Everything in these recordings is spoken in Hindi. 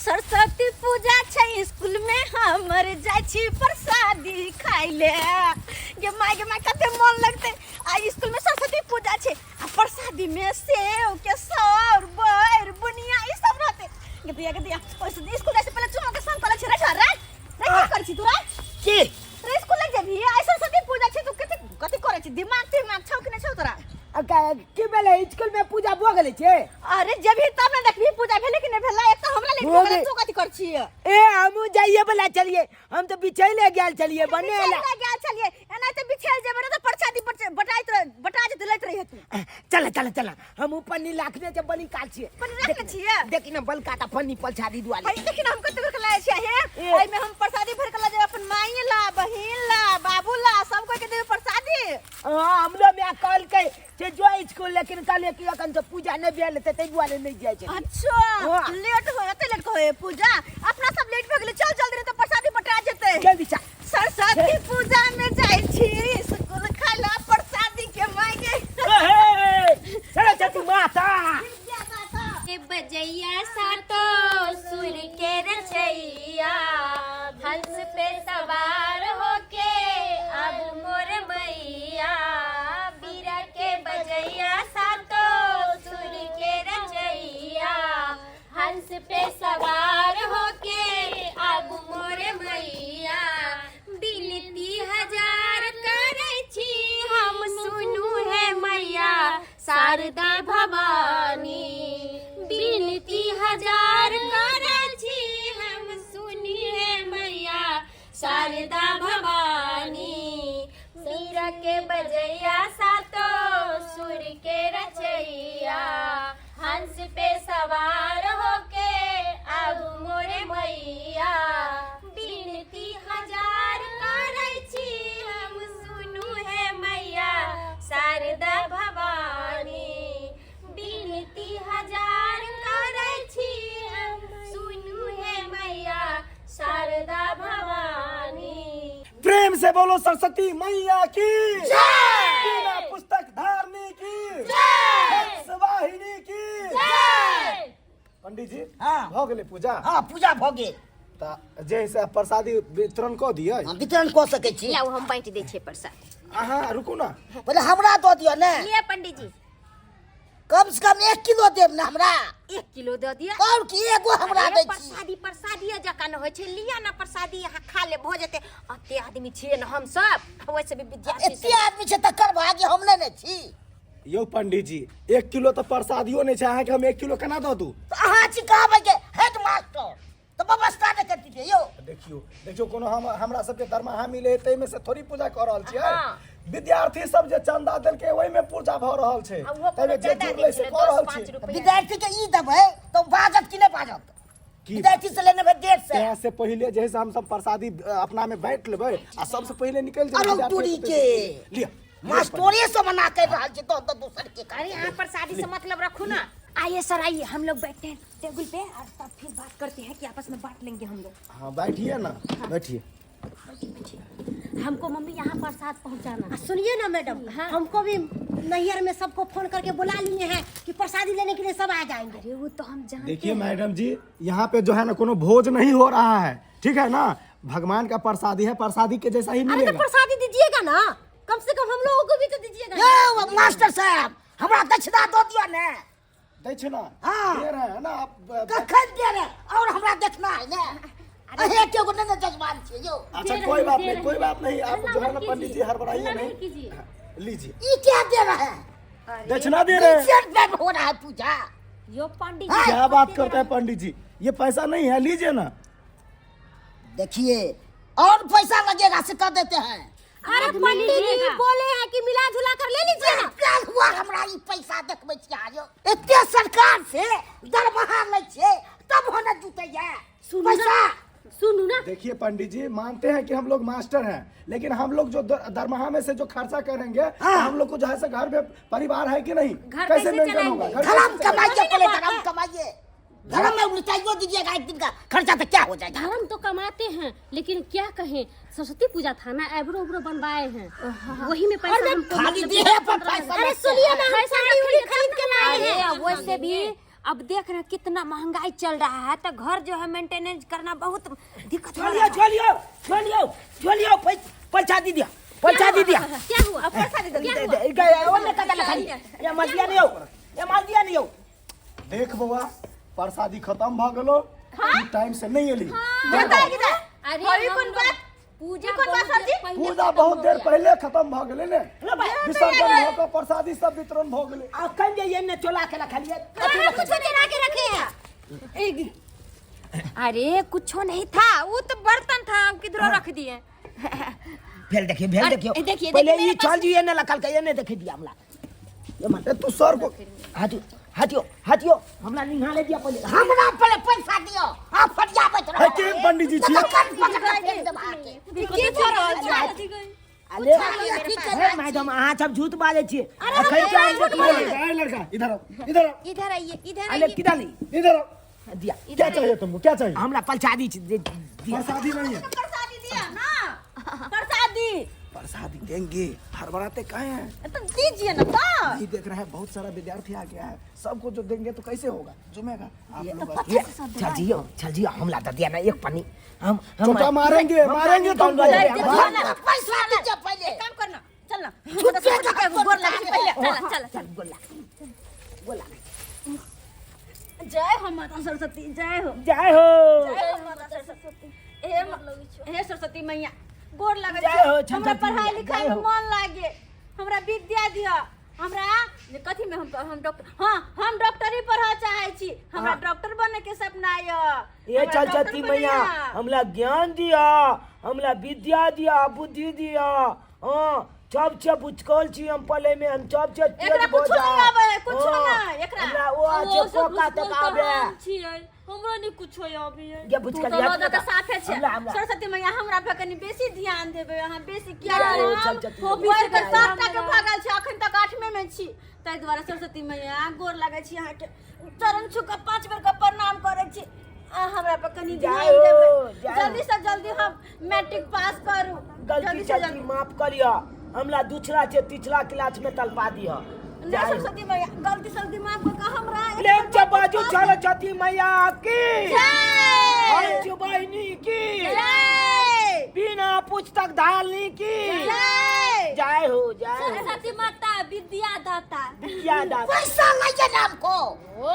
सरस्वती पूजा छै स्कूल में हमर जाय छी प्रसादी खाइ ले गे माय कते मन लगते आ स्कूल में सरस्वती पूजा छै आ प्रसादी में सेव के सौर बैर बुनिया ई सब रहते गे दिया ओइ स्कूल से पहले चुमा के संग करे छै रे रे कर छी तोरा की रे स्कूल लग जेबी आ सरस्वती पूजा छै तू कते करे छी दिमाग छौ कि नै छौ तोरा की बेले स्कूल में पूजा भ गेले छे। अरे जब तब न देखबी पूजा भेले कि नै भेला एक तो हमरा लेट गेल तू कथि कर छी ए हमू जाइए वाला चलिए हम तो बिछैले गेल चलिए बनेला गेल चलिए एना त बिछैल जेबे त प्रसादी बटा जे लैत रही तू चल हम ऊपर नी लाखने से बलि काट छिए पर रख छिए देखि न बल काटा फन्नी पलछादी दुआली भाई देखि न हम कते बेर लाए छिए हे एई में हम प्रसादी भर के ला जे अपन माई ला बहिन ला बाबू ला सब कोई के देबे प्रसादी हम लोग में कॉल के जे जो स्कूल लेकिन काले की अखन से पूजा नै भेल ते तै दुआरे नै जाय छै। अच्छा लेट होते लेट होए पूजा अपना सब लेट भ गेले चल जल्दी नहीं तो प्रसादी बटा जेते जल्दी चल सरस्वती पूजा में जाय छी स्कूल खाला प्रसादी के मांगे चलो चतु माता के बजैया सातो सुर के रचैया हंस पे सवार होके अब मोर मैया बीरा के बजैया सातो सुर के रचैया हंस पे सवार होके अब मोर मैया बिनती हजार करे छी हम सुनू है मैया शारदा भवानी बिनती हजार करे छी हम सुनी है मैया शारदा भवानी बीरा के बजैया सातो सुर के रचैया हंस पे सवार होके अब मोरे मैया बिनती हजार करे छी हम सुनू है मैया शारदा भवानी बिनती हजार करे छी हम सुनू है मैया शारदा भवानी। प्रेम से बोलो सरस्वती मैया की जय बिना पुस्तक धारनी की जय वाहिनी की जय। पंडित जी हाँ। भ गेले पूजा हां पूजा भ गेल त जे से प्रसादी वितरण क दिय हम वितरण क सकै छी। लाओ हम बांट दै छियै प्रसाद अहाँ रुकू ना पहले हमरा दो दियो ने लिए पंडित जी कम से कम 1 किलो देब ना हमरा 1 किलो दे दिया और की एगो हमरा दै छी प्रसादी जका न होय छै लिया ना प्रसादी यहाँ खा ले भ जेते अते आदमी छियै न हम सब वैसे भी विद्यार्थी एते आदमी छै तकर भाग्य हम नै छी। यो पंडित जी 1 किलो त प्रसादियो नै छै अहाँ के हम 1 किलो केना द दू तो अहाँ छी कहबै के हेड मास्टर तो व्यवस्था नै करती छै यो देखियो कोनो हमरा सबके दरमाहा मिले तै में से थोड़ी पूजा क रहल छियै विद्यार्थी सब जे चंदा देल के ओइ में पूजा भ रहल छै तै में जे जुड़ले से क रहल छी विद्यार्थी के ई देबै तो बाजत कि नै बाजत विद्यार्थी से लेने बे 1.5 से यहाँ से पहले जैसे हम सब प्रसादी अपना में बांट लेबै आ सबसे पहले निकल अरे दूरी के लिया मास्टरे से मना कर रहल छी तो दूसर के अरे यहाँ प्रसादी से मतलब रखो ना। आइए सर आइए हम लोग बैठते हैं टेबल पे और तब फिर बात करते हैं कि आपस में बांट लेंगे हम लोग। हाँ बैठिए ना बैठिए हमको मम्मी यहाँ प्रसाद पहुँचाना। सुनिए ना मैडम हमको भी नैयर में सबको फोन करके बुला लिए हैं कि प्रसादी लेने के लिए सब आ जाएंगे। अरे वो तो हम जानते देखिए मैडम जी यहाँ पे जो है ना कोनो भोज नहीं हो रहा है ठीक है ना भगवान का प्रसादी है प्रसादी के जैसा ही अरे मिलेगा। तो प्रसादी दीजिएगा ना कम से कम हम लोगों को भी तो दीजिएगा। यो मास्टर साहब हमरा दक्षिणा दो दियो ने दक्षिणा हाँ। दे रहे हैं ना आप कखन दे रे और हमरा देखना है ने अहे के को ने जजमान छी यो। अच्छा कोई बात नहीं आप जो है ना पंडित जी हड़बड़ाइए नहीं लीजिए ई क्या दे रहा है दक्षिणा दे रहे हैं सिर्फ में हो रहा है पूजा यो पंडित क्या बात करते हैं पंडित जी ये पैसा नहीं है लीजिए ना। देखिए और पैसा लगेगा से कर देते हैं। अरे पंडित जी बोले हैं कि मिला जुला कर ले लीजिए ना। क्या हुआ हमरा ई पैसा देखबै छी आयो एते सरकार से दरमाहा लै छे तब होने जुटैया पैसा सुनू ना देखिए पंडित जी मानते हैं कि हम लोग मास्टर हैं लेकिन हम लोग जो दरमाहा में से जो खर्चा करेंगे हम लोग को जो है से घर में परिवार है कि नहीं कैसे मेंटेन होगा धर्म कमाइए पहले धर्म कमाइए धर्म में उल्टाइयो दीजिएगा एक दिन का खर्चा तो क्या हो जाएगा। धर्म तो कमाते हैं लेकिन क्या कहें सरस्वती पूजा था ना एब्रो बनवाए हैं वही में पैसा हमको खाली देह पर पैसा अरे सुनिए ना पैसा खरीद के लाए हैं वैसे भी अब देख रहे हैं कितना महंगाई चल रहा है, तो घर जो है मेंटेनेंस करना बहुत दिक्कत हो रहा छोलियो है। छोलियो छोलियो छोलियो पैसा दी दिया पैसा दी दिया क्या हुआ? प्रसादी दे ओने कदा लखाली ये माल दिया नहीं हो ये माल दिया नहीं हो देख बउआ प्रसादी खत्म भ गेलो टाइम से नहीं एली अरे होई कौन बात? पूजा कौन बात सर जी? पूजा बहुत देर पहले खत्म भ गेले ने विसर्जन भ के प्रसादी सब वितरण भ गेले आ कन जे ये ने चोला के लखाली कुछ चला के रखे हैं। अरे कुछ नहीं था, वो तो बर्तन था, हम किधर रख दिए। भेल देखिए भेल देखियो देखिए, पहले मेरे ये चल जी ये ने लखल के ये ने देखे दिया हमला ये मान ए तू सर को हटियो हमला निहाले दिया पहले हमरा पहले पैसा दियो आ फटियाबत है के पंडित जी छियै की कर रहल छै? अरे हे मैडम अहाँ सब झूठ बाजै छियै अखन के आइ देखिए ए लड़का इधर आओ इधर आओ इधर आइए, इधर अरे आइए। किधर ली इधर आओ दिया क्या चाहिए तुमको क्या चाहिए हमरा प्रसादी दिया प्रसादी नहीं है प्रसादी दिया ना, प्रसादी प्रसादी देंगे हड़बड़ाते काहे हैं तो दीजिए ना तो। नहीं देख रहे हैं बहुत सारा विद्यार्थी आ गया है सबको जो देंगे तो कैसे होगा जुमेगा आप लोग ये चल जियो हमला दे दिया ना एक पानी हम छोटा मारेंगे मारेंगे तुमको पैसा दीजिए पहले एक काम करना, चल ना गोर लगा के पहले चल चल बोला जय हो माता सरस्वती, जय हो जय हो जय हो माता सरस्वती। हे सरस्वती मैया गोर लगे जय हो, हमरा छठा पढ़ाई जय लिखाई में हो। मन लागे, हमरा विद्या दिया, हमरा कथी में हम डॉक्टर, हाँ हम डॉक्टरी पढ़ा चाहे छी, हमरा डॉक्टर बने के सपना है। ये चल चलती मैया हमला ज्ञान दिया हमला विद्या दिया बुद्धि दिया हाँ सब से बुचकल छी हम पले में हम सब से एकरा कुछ नहीं आवे, कुछ नहीं एकरा। हमरा वो अच्छे कोका तक आवे हमरा नहीं कुछ आवे है। ये बुचकल याद तो साफे छे हमरा सरस्वती मैया हमरा पे कनी बेसी ध्यान देबे, अहाँ बेसी क्या जय हो, चल चल हो बिसर के सातटा के भागल छै, अखन तक 8वें में छी, ताहि द्वारा सरस्वती मैया गोर लागै छी, अहाँ के चरण छू के 5 बेर के प्रणाम करै छी, अहाँ हमरा पे कनी ध्यान जय हो, देबे, जय हो। जल्दी से जल्दी हम मैट्रिक पास करू, गलती जल्दी से चलती जल्दी। माफ करियो हमला दूसरा से तीसरा क्लास में तलपा दियो नहीं सरस्वती मैया गलती से दिमाग में का हमरा लेम चबाजू चल चती मैया की जय हम बहनी की जय बिना पुस्तक धालनी की जय जय हो जय हो सरस्वती माता विद्या दाता। क्या दादा पैसा लगे ना हमको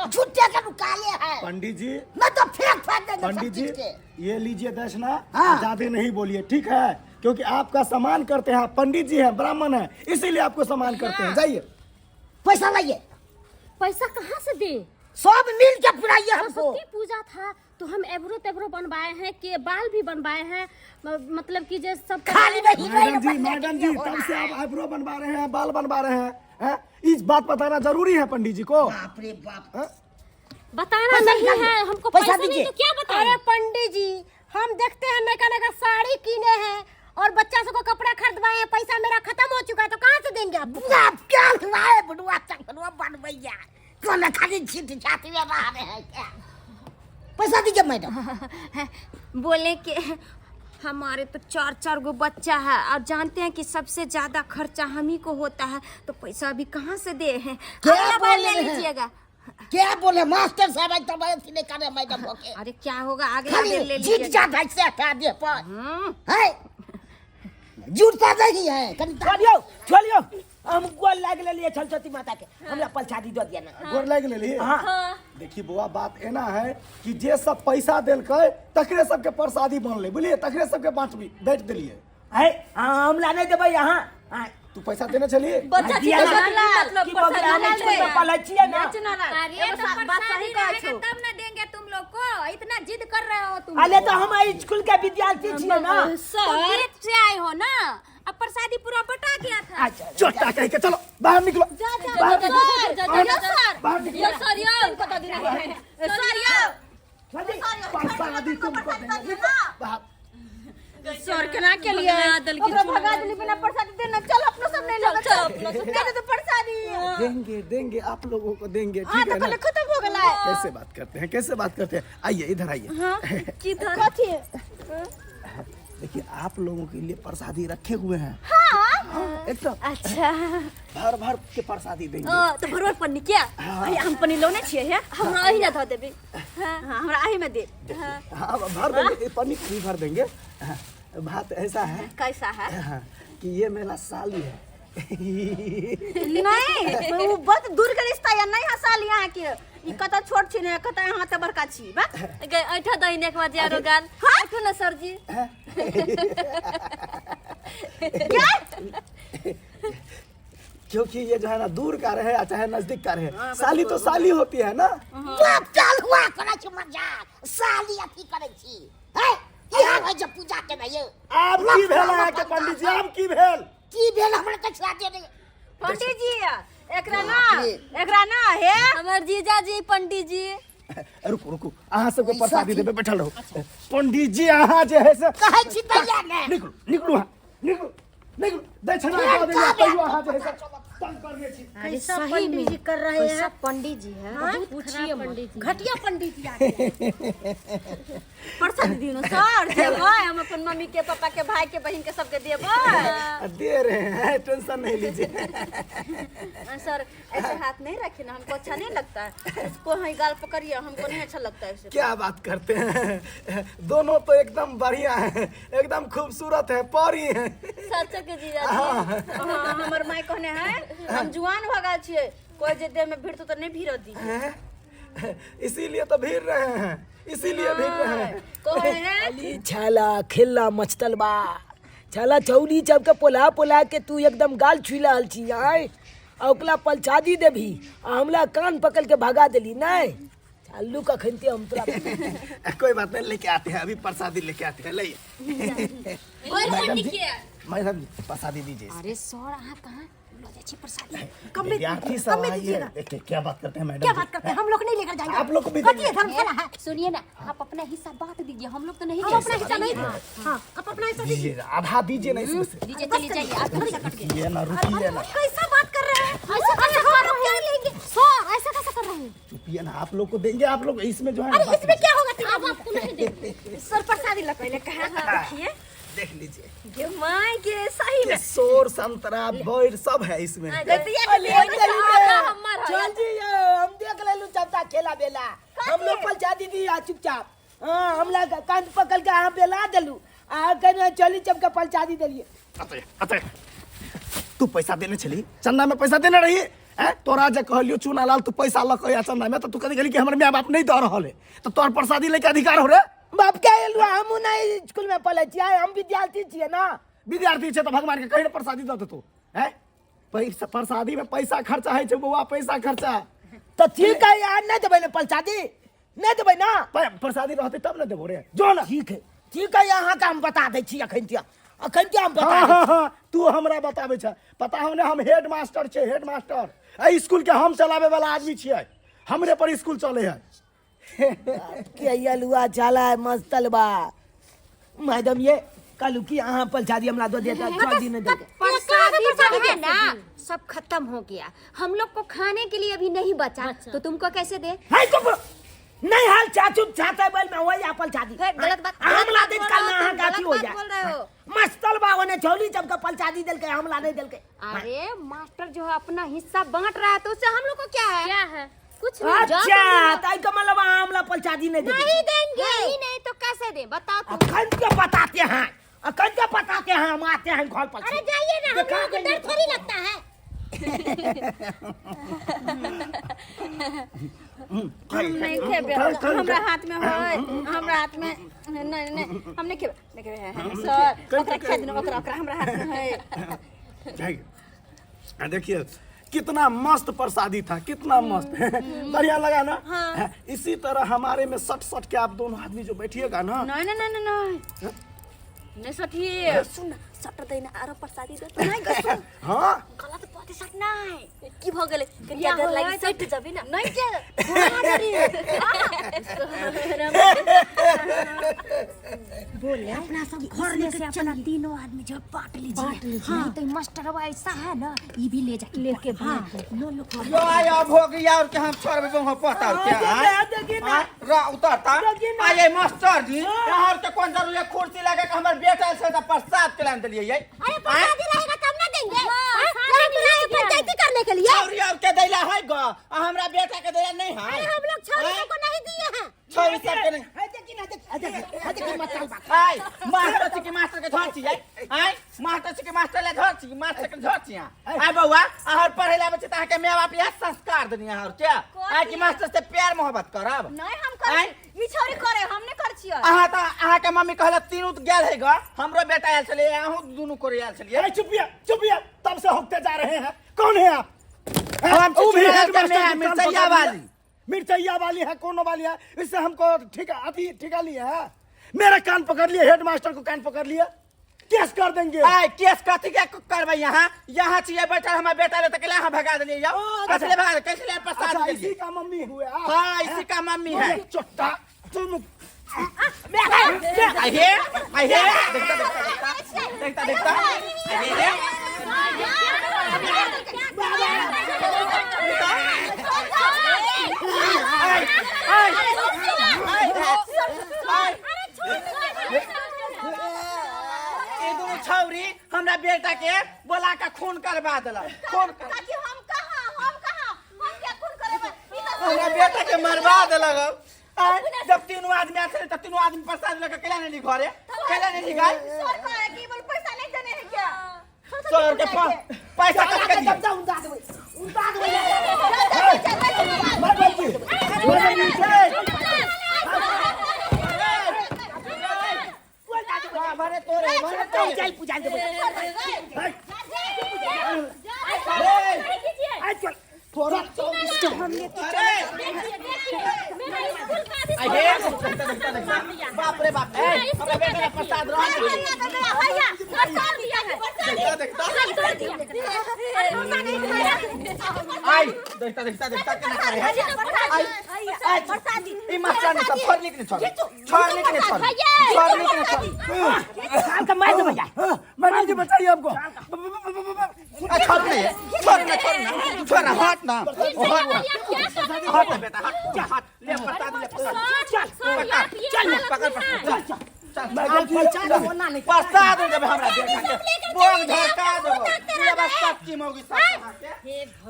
झूठे के निकाले हैं पंडित जी मैं तो फेंक फेंक देंगे पंडित सब जी चीज के। ये लीजिए दक्षिणा हाँ। ज्यादा नहीं बोलिए ठीक है क्योंकि आपका सम्मान करते हैं, आप पंडित जी हैं ब्राह्मण हैं इसीलिए आपको सम्मान करते हैं, जाइए पैसा लाइए पैसा कहाँ से दे? सब मिल के पुराइए हमको सरस्वती पूजा था तो हम एब्रो तेब्रो बनवाए हैं, के बाल भी बनवाए हैं, मतलब कि जो सब खाली नहीं मैडम जी तब से आप आईब्रो बनवा रहे हैं बाल बनवा रहे हैं इस बात बताना जरूरी है पंडित जी को बाप रे बाप हैं? बताना पैसा नहीं निकालिए, है हमको, पैसा पैसा नहीं दीजिए। तो क्या बताएं? अरे पंडित जी हम देखते हैं नका नका साड़ी कीने हैं और बच्चा सबको कपड़ा खरीदवाए हैं, पैसा मेरा खत्म हो चुका है तो कहाँ से देंगे आप? आप क्या लाए बुढ़वा चंगड़वा बनवैया कौन खाली छीट छाती में रह रहे हैं क्या पैसा दीजिए मैडम बोले कि हमारे तो 4 गो बच्चा है और जानते हैं कि सबसे ज्यादा खर्चा हम ही को होता है, तो पैसा अभी कहाँ से दे हैं? क्या अगला बार बोल ले रहे हैं? लीजिएगा। क्या बोले मास्टर साहब एकदम ऐसे नहीं करे मैडम होके अरे क्या होगा, अगला दिन ले खाली जीत लीजिएगा। जाता है से हटा दे पर है जुड़ता नहीं है छोड़ियो छोड़ियो हम गोल लाग ले लिए सरस्वती माता के हमरा प्रसादी दे दिया ना गोर लग ले लिए हां देखिए बुआ बात एना है कि जे सब पैसा देलकै तकरे सबके प्रसादी बनले बुझलिए तकरे सबके बांटबी बैठ देलिए है हमला नहीं देबै यहां तू पैसा देने चलिए बच्चा दिया ठीक ना, है मतलब पकड़ाने छोड़ पाले छिए ना अरे तो प्रसादी रहेगा तब ना देंगे तुम लोग को, इतना जिद कर रहे हो तुम। अरे तो हम स्कूल के विद्यार्थी छिए ना तो देख से आए हो ना, अब प्रसादी पूरा बटा गया था। अच्छा चोटा कह के चलो बाहर निकलो बाहर निकलो बाहर निकलो सर यो उनको तो देना है। प्रसादी तुमको देंगे बाहर सर केना के लिए ओकरा भगा देली बिना प्रसादी देना, चल अपना सब नहीं लगा, चल अपना सब दे दे प्रसादी। देंगे देंगे आप लोगों को देंगे हां ठीक तो है ना कल खत्म हो गला है। कैसे बात करते हैं कैसे बात करते हैं आइए इधर आइए हां किधर कथी? देखिए आप लोगों के लिए प्रसादी रखे हुए हैं हां हाँ एकदम अच्छा भर भर के प्रसादी देंगे। तो भरवर पन्नी क्या अरे हम पन्नी लोने छिए है हमरा अही ना धो देबी हां हमरा अही में दे हाँ भर देंगे, पन्नी भी भर देंगे। हाँ, बात ऐसा है कैसा है हाँ, कि ये मेरा साली है। नहीं वो बहुत दूर के रिश्ता है नहीं हसाल यहाँ के ई कता छोट छी ने कता यहाँ ते बड़का छी बा गए ऐठा दहिने के बाद यारो गाल ऐठो ना सर जी क्या क्योंकि ये जो है ना दूर का रहे चाहे नजदीक का रहे, साली तो साली होती है ना। चल हुआ करे छी मजाक साली अथी करे छी है यहाँ है जब पूजा के नहीं आप की भेल है के पंडित जी, आप की भेल की भेल हमरा के छुआ दे पंडित जी एकरा ना है हमर जीजा जी पंडित जी रुको रुको अहाँ सबके प्रसादी देबे बैठल रहो। पंडित जी अहाँ जे है से कहे छी तैया ने निकलू निकलू अहाँ निकलू निकलू दक्षिणा दे देंगे तैयो अहाँ जे है से तंग कर ले छी। अरे सही में जी कर रहे हैं पंडित जी है बहुत पूछिए पंडित जी घटिया पंडित जी आते हैं। प्रसाद दिनु सर देबै हम अपन मम्मी के पापा के भाई के बहन के सबके देबै दे रहे हैं, टेंशन नहीं लीजिए। सर ऐसे हाथ नहीं रखिए ना हमको अच्छा नहीं लगता है इसको ही गाल पकड़िए हमको नहीं अच्छा लगता है ऐसे क्या बात करते हैं, दोनों तो एकदम बढ़िया है, एकदम खूबसूरत है, परी है। सच के जीजा जी हां हमर माय कहने है हम जुआन हो गए छिए कोई जे देह में भीड़ तो नहीं भीड़ दी इसीलिए तो भीड़ रहे हैं, इसीलिए भीड़ रहे हैं। कहे है अली छाला खेला मचतलबा छाला चौली चबके पोला पोला के तू एकदम गाल छुला हल छी आय औकला पलछादी देभी हमला कान पकड़ के भगा देली नहीं चालू का खनते हम तोरा कोई बात नहीं, लेके आते हैं, अभी प्रसादी लेके आते हैं, लाइए। और पंडित के मैडम जी प्रसादी दीजिए। अरे सर अहाँ कहाँ लो जाए छी प्रसादी विद्यार्थी सब आइए, देखिए क्या बात करते हैं मैडम क्या जी। बात करते हैं हम लोग नहीं लेकर जाएंगे आप लोग को भी कटिए देंगे। धर्मशाला है सुनिए ना आप अपना हिस्सा बांट दीजिए, हम लोग तो नहीं हम दे अपना हिस्सा नहीं सकते। हाँ आप अपना हिस्सा दीजिए आधा दीजिए ना इसमें से। दीजिए चलिए जाइए आप थोड़ी सा कट गए। रुकिए ना रुकिए ना कैसा बात कर रहे हैं ऐसा कैसे कर रहे हैं लेंगे सर ऐसा कैसे कर रहे हैं चुपिए ना, आप लोग को देंगे, आप लोग इसमें जो है अरे बात इसमें क्या होगा अब आपको नहीं दे सर प्रसादी ला पहले कहा देखिए देख लीजिए, ये माय के सही ये में सोर संतरा बैर सब है इसमें। दतिया ले चल जी हम देख लेलू चलता खेला बेला हम लोग पलछादी दी आ चुपचाप हां हमला कान पकड़ के हां बेला देलू आ कने चली चबके पलछादी देलिए। अतः अतः तू पैसा देने चली, चंदा में पैसा देने रही है, तोरा जे कहलियो चूना लाल तू पैसा लक या चंदा में, तो तू कथी कहली कि हमर माय बाप नहीं दे रहल है, तो तोर प्रसादी लेके अधिकार हो रे। बाप क्या एलु हम नहीं स्कूल में पढ़े छिए हम विद्यार्थी छिए ना विद्यार्थी छे तो भगवान के कहीं प्रसादी दे तू है, पैसा प्रसादी में पैसा खर्चा है छे बउआ, पैसा खर्चा। तो ठीक है यार नहीं देबै ना पलछादी नहीं देबै ना प्रसादी रहते तब न देबो रे, जो ना। ठीक है यहाँ का हम बता दै छी अखन क्या हम बता हाँ, दै हाँ, हाँ, तू हमरा बताबे छ, पता हो ने हम हेड मास्टर छे, हेड मास्टर ए स्कूल के हम चलावे वाला आदमी छिए, हमरे पर स्कूल चले है। के यलुआ चला मस्तलबा मैडम ये कलू की अहाँ पलछादी हमरा दो देता छोड़ दी नहीं देते प्रसादी जो है ना सब खत्म हो गया, हम लोग को खाने के लिए अभी नहीं बचा, तो तुमको कैसे दे? है तो नहीं हाल चाचू चाहते बैल में वही आपल शादी गलत बात हमला दिन कल में अहाँ गाती हो गलत जाए बात बोल रहे हो। मस्तल बाबा ने चौली जब का पलचादी दिल के हमला नहीं दिल के अरे मास्टर जो है अपना हिस्सा बांट रहा है, तो उससे हम लोग को क्या है? क्या है कुछ नहीं अच्छा ताई का मतलब हमला पलचादी नहीं देते नहीं देंगे नहीं तो कैसे दे बताओ तुम। अखंड के बताते हैं अखंड के बताते हैं हम आते हैं घर पर अरे जाइए ना हम लोगों को डर थोड़ी लगता है। नहीं खेबे हमरा हाथ में है हमरा हाथ में नहीं नहीं हम नहीं खेबे सर ओकरा खा देना ओकरा हमरा हाथ में है। देखिए कितना मस्त प्रसादी था, कितना मस्त बढ़िया लगा ना। हाँ। इसी तरह हमारे में सट सट के आप दोनों आदमी जो बैठिएगा ना। नहीं नहीं नहीं नहीं नहीं सठिए सुन सट देना आरो प्रसादी दे नहीं गसुन हाँ गलत बात सट नहीं की भ गेले कनिया देर लागि सट जबी ना नहीं के बोले अपना सब घर में से अपना तीनों आदमी जो बांट लीजिए। हाँ तो मास्टर ऐसा है ना ये भी ले जाके लेके लो लो यो आया भोगिया और के हम छोड़ बे हो पता क्या रा उतरता आये मास्टर जी यहाँ के कौन जरूर कुर्सी लगा के हमर बेटा से प्रसाद खिला दिलिए। अरे प्रसादी रहेगा देने के लिए? छौरी और के दैला है ग आ हमरा बेटा के दैला नहीं है। हम लोग छौरी को नहीं दिए हैं। छौरी सब के नहीं आई मास्टर के मास्टर के धर छी आई मास्टर के मास्टर ले धर छी मास्टर के धर छी आई बउआ आहर पढ़ेला बच्चे ता के माय बाप यह संस्कार देनी है और क्या आई कि मास्टर से प्यार मोहब्बत करब नहीं हम करे ई छोरी करे हमने कर छियै आहा के मम्मी कहला तीनों तो गेल है ग हमरो बेटा आयल छले अहू दोनों करे आयल छलिए चुपिया तब से होते जा रहे हैं। कौन है आप? हम वो भी हेडमास्टर मिर्चैया वाली मिर्चैया वाली है कौन वाली है? इससे हमको ठिका लिए है। मेरा कान पकड़ लिए, हेडमास्टर को कान पकड़ लिया, केस कर देंगे। आई केस कथी के करबै यहाँ छिए बैठल हमर बेटा ले तकले यहाँ भगा देलिए जाओ कैसे भगा कैसे ले प्रसाद अच्छा, दे इसी का मम्मी हुए आप? हां इसी का मम्मी है चोट्टा तुम आई हे देखता आई हे छौरी हमरा बेटा के बोला के खून करवा देला खून ताकि हम क्या खून करेबे ई तो हमरा बेटा के मरवा देलक जब तीनों आदमी आते तो तीनों आदमी प्रसाद लेकर केला नहीं घरे केला नहीं गए सर का है कि बोल पैसा नहीं देने है क्या सर के पैसा कट के दिया उनका भरे तोरे चल पूजा दे थोड़ा बाप रे बाप हमरा बेटा का प्रसाद भैया प्रसाद दिया आई देखता केना करे है प्रसाद दी ई मास्टर ने सब छोड़ निकले छोड़ निकले का मार दे भैया मैडम जी बताइए आपको। छोड़ हट ना बेटा हट ले प्रसाद चल पकड़ प्रसाद दे हमरा बेटा के बोंग धरका देबो पूरा बस सच्ची मौगी सब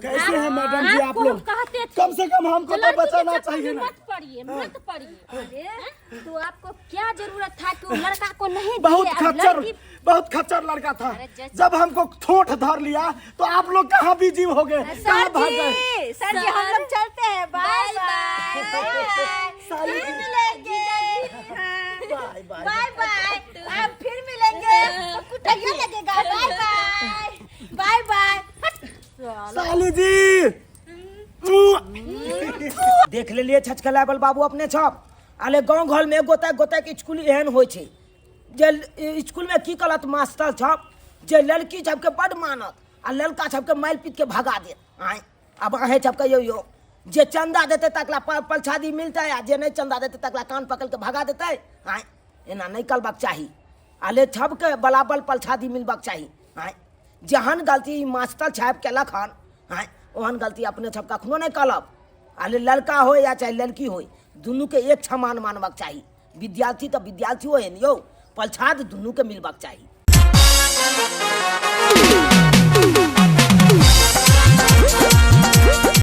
कैसे हैं मैडम जी आप लोग? कहते थे कम से कम हमको तो बचाना चाहिए ना। मत पढ़िए अरे तो आपको क्या जरूरत था कि वो लड़का को नहीं बहुत खच्चर लड़का था। जब हमको ठोठ धर लिया तो आप लोग कहाँ बिजी हो गए, कहाँ भाग गए? सर जी हम लोग चलते हैं बाय बाय फिर मिलेंगे बाय बाय अब फिर मिलेंगे कुटाइया लगेगा बाय बाय साली जी देख ले लिए छचकलाबल बाबू अपने छप आले गांव घर में गोता के स्कूल एहन होय छै जे स्कूल में की कलत मास्टर छप जे लड़की छप के बड़ मानत आ लड़का छप के माइल पीट के भगा दे आय अब अहे छप के यो जे चंदा देते तकला पलछादी मिलता है जे नहीं चंदा देते तकला कान पकड़ के भगा देते आय एना नहीं करबाक चाही आले छप के बलाबल पलछादी मिलबाक चाही आय जहन गलती मास्टर छाप केलक हन आय ओहन गलती अपने छप कखनो नहीं कलब आले लड़का हो या चाहे लड़की हो दुनू के एक समान मानबाक चाही विद्यार्थी तो विद्यार्थी हो यौ पलछाद दुनू के मिलबाक चाही।